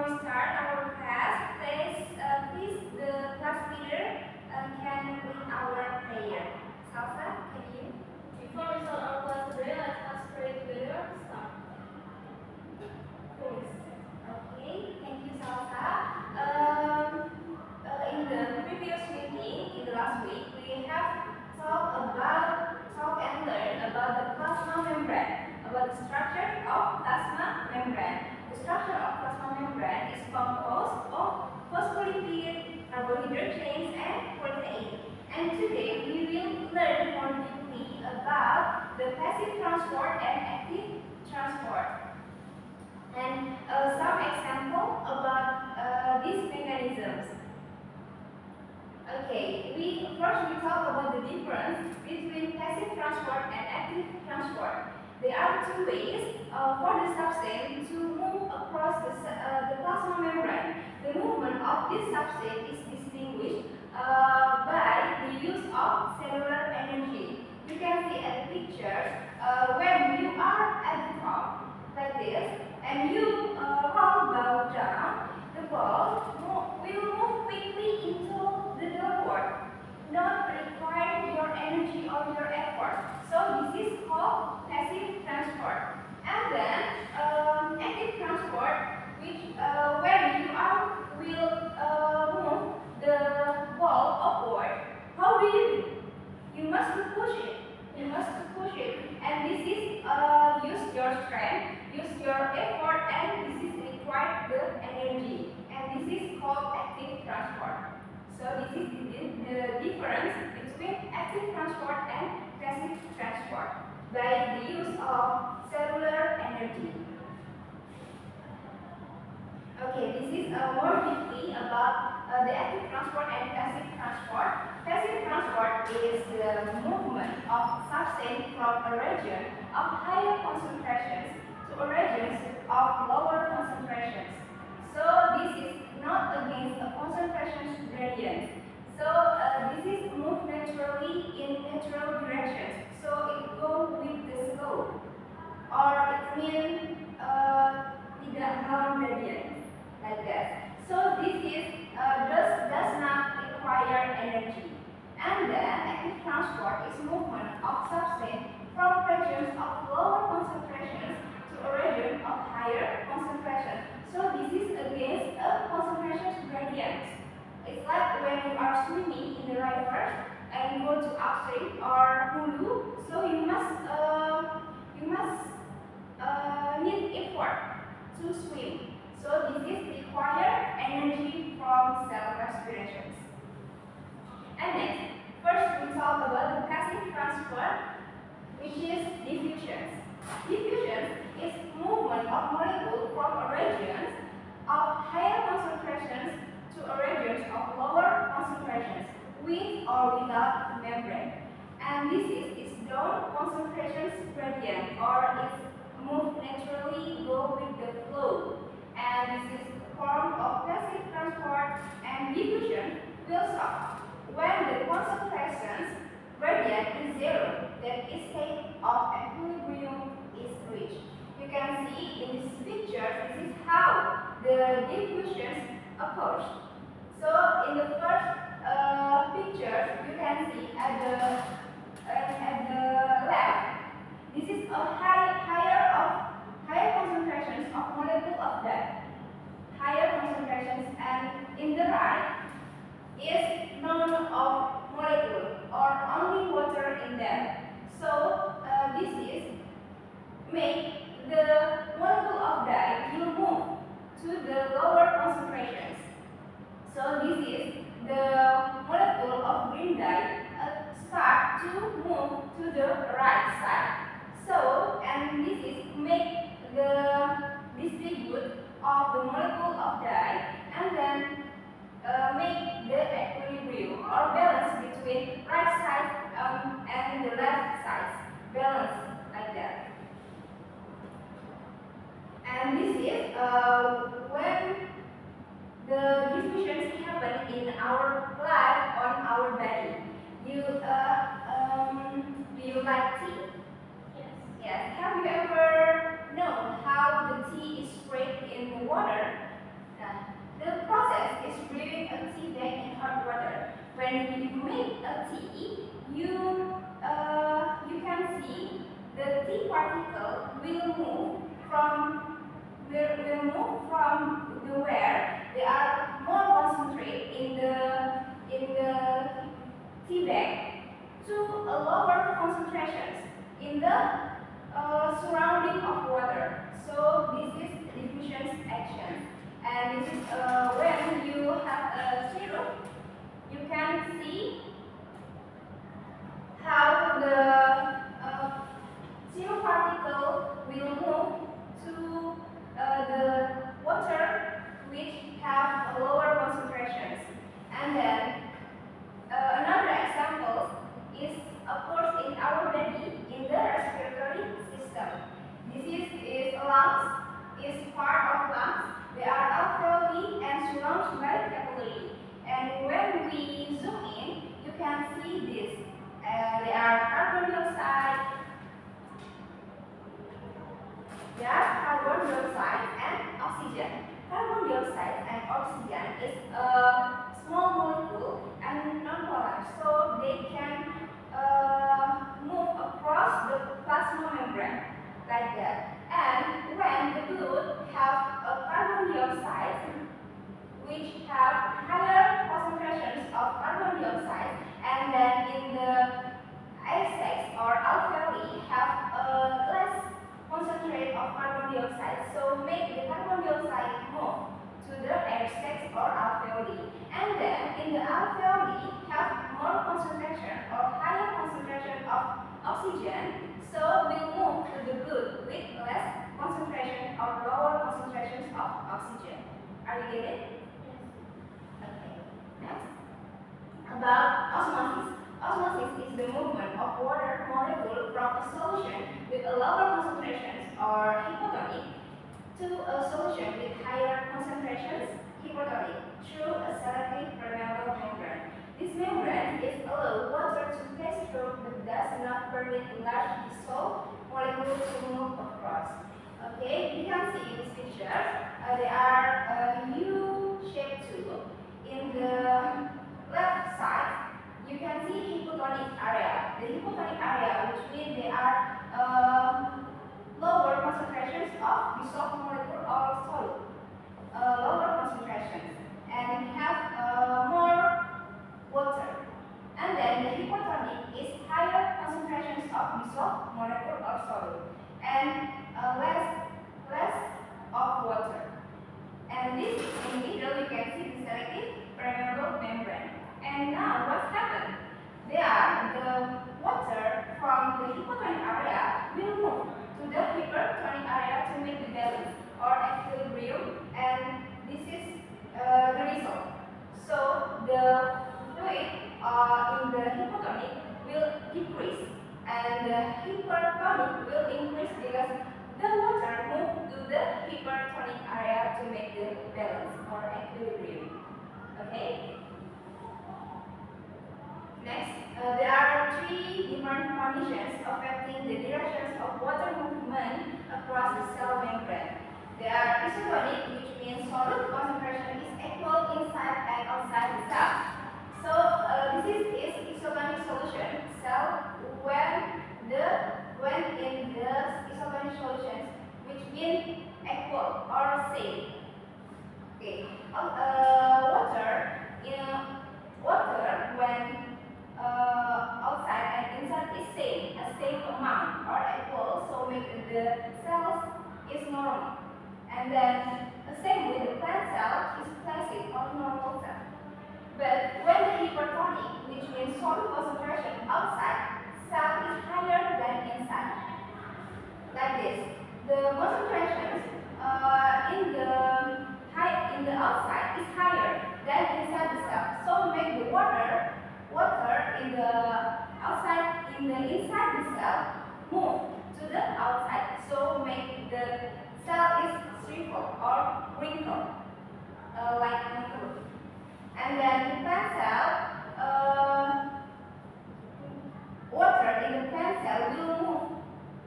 before we start our class, please the class leader can lead our prayer. Salsa, can you? Before we start our class today, let us pray together. Start. Please. Okay, thank you, Salsa. In the previous meeting, in the last week, we have talked and learned about the plasma membrane, about the structure of plasma membrane. The structure of plasma membrane is composed of phospholipid, carbohydrate chains, and protein. And today we will learn more deeply about the passive transport and active transport. And some example about these mechanisms. Okay, first we talk about the difference between passive transport and active transport. There are two ways for the substance to move across the plasma membrane. The movement of this substance is distinguished by the use of cellular energy. You can see at the pictures when you are at the top, like this, and you hold bow down, the ball will move quickly into the downward, not require your energy or your effort. So this is called passive transport. And then active transport, which where you will move the ball upward. How do you do? You must push it. You must push it. And this is use your strength, use your effort, and this is require the energy. And this is called active transport. So this is the difference between active transport and passive transport by the use of cellular energy. Okay, this is more deeply about the active transport and passive transport. Passive transport is the movement of substance from a region of higher concentrations to a region of lower concentrations. So this is not against a concentration gradient. So this is moved naturally in natural directions. So it goes with the slope, or it means tidak non gradient, like that. So this is does not require energy. And then active transport is movement of substance from regions of lower concentrations to a region of higher concentration. So this is against a concentration gradient. It's like when you are swimming in the river and go to upstream or hulu, so you must need effort to swim. So this is require energy from cell respirations. And next, first we talk about the passive transport, which is diffusion. Diffusion is movement of molecules from a region of higher concentrations to a region of lower concentrations, with or without membrane. And this is done concentration gradient, or it's moved naturally, go with the flow. And this is the form of passive transport. And diffusion will stop when the concentrations gradient is zero, that is state of equilibrium is reached. You can see in this picture, this is how the diffusion occurs. So in the first picture, you can see at the left, this is a higher concentrations of molecule of that, higher concentrations, and in the right is none of molecule or only water in them. So this is make the molecule of dye will move to the lower concentrations. So this is the molecule of green dye start to move to the right side. So, and this is make the distribute of the molecule of dye, and then make the equilibrium or balance between right side and the left side, balance like that. And this is when the diffusions happen in our life on our body. Do you like tea? Yes. Yes. Have you ever known how the tea is spread in the water? when you make a tea, you can see the tea particle will move from the where they are more concentrated in the tea bag to a lower concentrations in the surrounding of water. So this is diffusion action, and this is when you have a syrup, you can see how the syrup particle will move to the water which have lower concentrations. And then another example is occurs in our body in the respiratory system. This is lungs, is part of lungs. They are alveoli and surrounded by capillary. And when we zoom in, you can see this. They are carbon dioxide. They are carbon dioxide and oxygen. Carbon dioxide and oxygen is a small molecule and non-polar, so they can move across the plasma membrane like that. And when the blood have a carbon dioxide, which have higher concentrations of carbon dioxide, and then in the air sacs or alveoli have a less concentrate of carbon dioxide, so make the carbon dioxide move to the air sacs or alveoli. And then in the alveoli have more concentration or higher concentration of oxygen, so will move to the blood with less concentration or lower concentrations of oxygen. Are you getting it? Okay. Next, about osmosis. Osmosis is the movement of water molecule from a solution with a lower concentrations or hypotonic to a solution with higher concentrations hypotonic through a selective permeable membrane. This membrane is allow water to pass through but does not permit large dissolved molecules to move across. Okay, you can see in this picture they are U-shaped tube. In the left side, you can see hypotonic area. The hypotonic area, which means they are lower concentrations of dissolved molecule or solid, lower concentrations, and have more water. And then the hypotonic is higher concentrations of dissolved molecule or solid, and less of water. And this in the middle you can see the selective permeable membrane. And now what happened? The water from the hypotonic area will move to the hypertonic area to make the balance or equilibrium, and this is the result. So the fluid in the hypotonic will decrease and the hypertonic will increase because the water moves to the hypertonic area to make the balance or equilibrium. Okay? Next, there are three different conditions affecting the directions of water movement across the cell membrane. They are isotonic, which means solid concentration is equal inside and outside the cell. So this is isotonic solution cell when in the isotonic solutions, which mean equal or same. Okay, water when outside and inside is same amount or equal, so make the cells is normal. And then the same with the plant cell is classic or normal cell. But when the hypertonic, which means solid concentration outside, cell is higher than inside. Like this. The concentrations in the outside is higher than inside the cell. So make the water in the outside inside the cell move to the outside. So make the cell is shriveled or wrinkled like a curve. And then the plant cell, water in the plant cell will move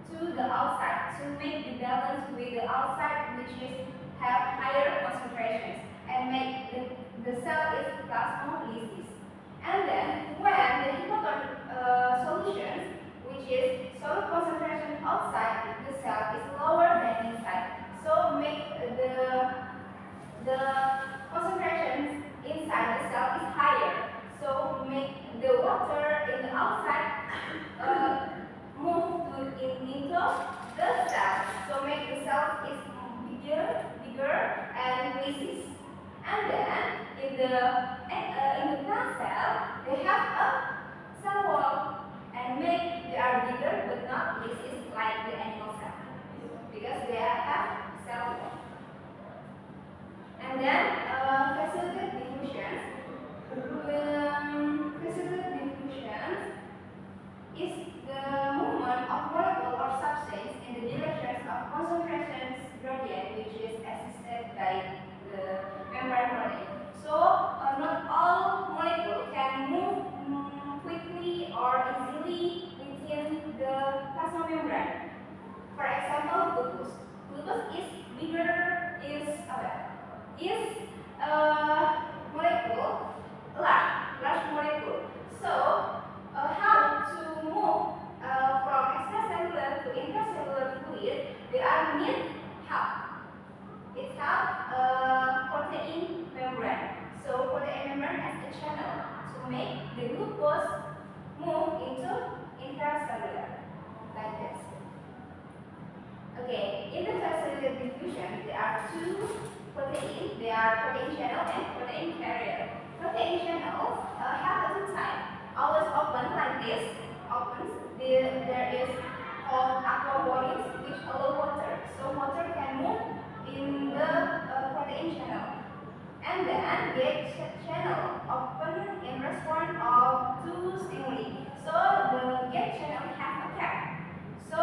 to the outside to make the balance with the outside, which is have higher concentrations, and make the cell is plasmolysis. And faces. And then in the plant cell, they have a cell wall, and they are bigger but not faces like the animal cell because they have cell wall. And then facilitated diffusion. Facilitated diffusion is the movement of molecule or substance in the directions of concentrations gradient, which is assisted by the membrane protein. So not all molecules can move quickly or easily within the plasma membrane. For example, glucose. Glucose is bigger, is molecule, large molecule. So how to move from extracellular to intracellular fluid? They are need help. It helps protein membrane. So protein membrane as a channel to make the glucose move into intracellular like this. Okay, in the facilitated diffusion, there are two proteins. They are protein channel and protein carrier. Protein channels have a type. Always open like this. Opens. There is called aqua bodies which allow water. So water can move in the protein channel. And then gate channel open in response of two stimuli. So the gate channel has a cap. So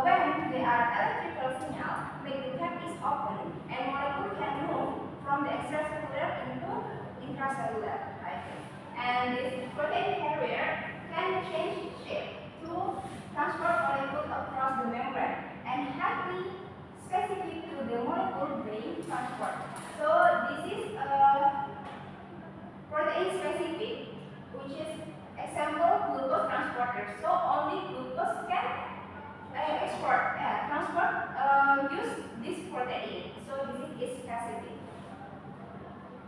when there are electrical signal, make the cap is open and molecule can move from the extracellular into intracellular. Right? And this protein carrier can change shape to transport molecule across the membrane and highly specific to the molecule being transported. So this is protein specific, which is example glucose transporter. So only glucose can transport use this protein. So this is specific.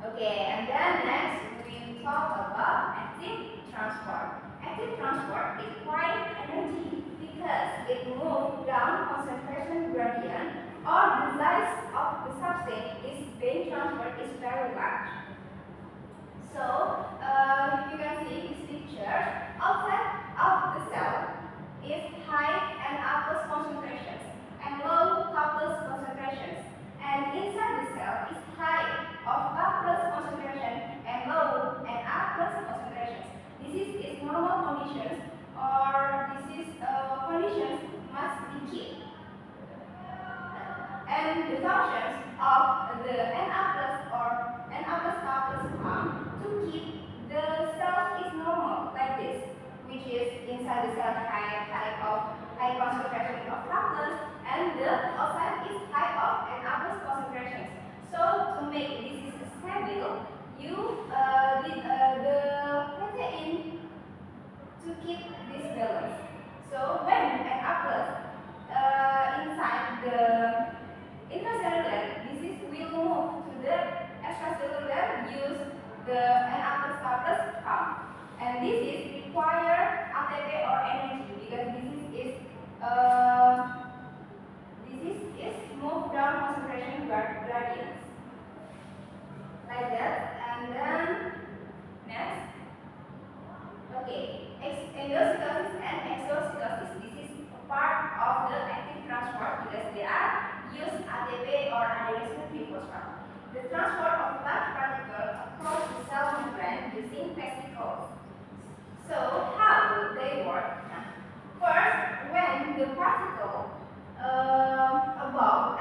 Okay, and then next we talk about active transport. Active transport is quite energy because it moves down concentration gradient or the size of the substance is being transferred is very large. So you can see this picture. Outside of the cell is high N-plus concentrations and low K+ concentrations, and inside the cell is high of K+ concentration and low Na+ concentrations. This is normal conditions, or this is conditions must be kept. And the functions of the Na+ or Na+K+ pump to keep the cell is normal like this, which is inside the cell high concentration of K+, and the outside is high of Na+ concentrations. So to make this is stable, you need the protein to keep this balance. So when Na+ inside the intracellular, this is will move to the extracellular, use the Na+K+ pump, and this is require ATP or energy because this is move down concentration gradients like that. And then next, okay, endocytosis and exocytosis. This is a part of the active transport because they are use ATP or adenosine triphosphate. The transport of large particles across the cell membrane using vesicles. So how do they work? First, when the particle above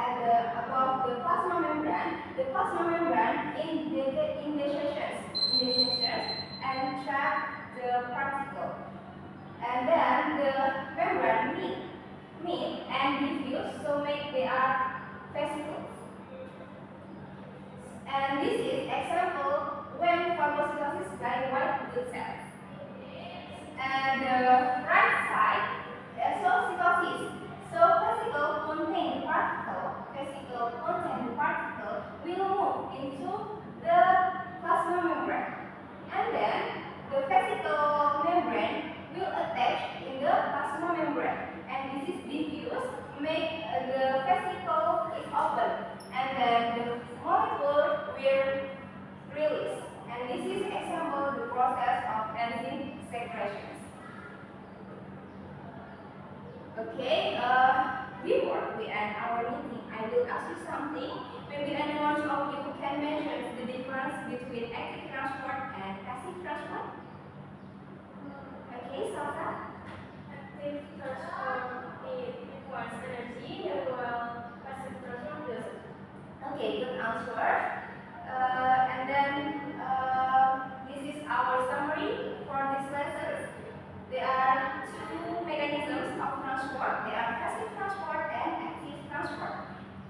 the plasma membrane indentations and trap the particle, and then the membrane meet and diffuse, so make they are vesicles. And this is example when phagocytosis by white blood cells. And the right side, exocytosis. So vesicle contain the particle will move into the plasma membrane. And then the vesicle membrane will attach in the plasma membrane. And this is diffuse, make Okay, before we end our meeting, I will ask you something. Maybe anyone of you can mention the difference between active transport and passive transport? Okay, Salsa? Active transport it requires energy, while passive transport doesn't. Okay, good answer. And then this is our summary for this lesson. There are two mechanisms of transport. They are passive transport and active transport.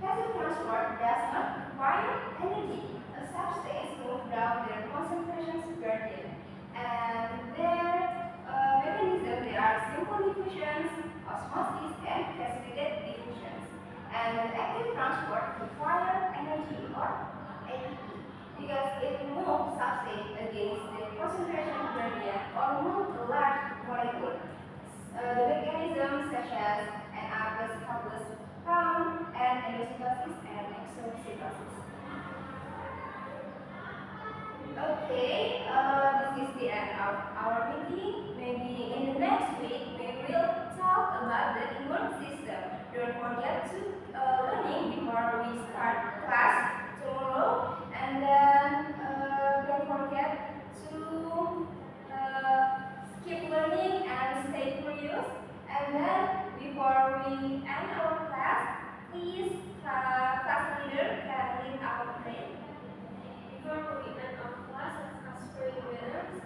Passive transport does not require energy. A substance moves down their concentrations gradient. And their mechanism, they are simple diffusions, osmosis, and cascaded diffusions. And active transport requires energy or ATP because it moves substance against the concentration gradient or moves a large molecule. The mechanisms such as Na+, H+, bound, and endocytosis and exocytosis. Okay, this is the end of our meeting. Maybe in the next week we will talk about the immune system. Don't forget to learning before we start class tomorrow, and then don't forget to keep learning and stay curious. And then before we end our class, please class leader can lead our prayer. Before we end our class, let's ask for your winners.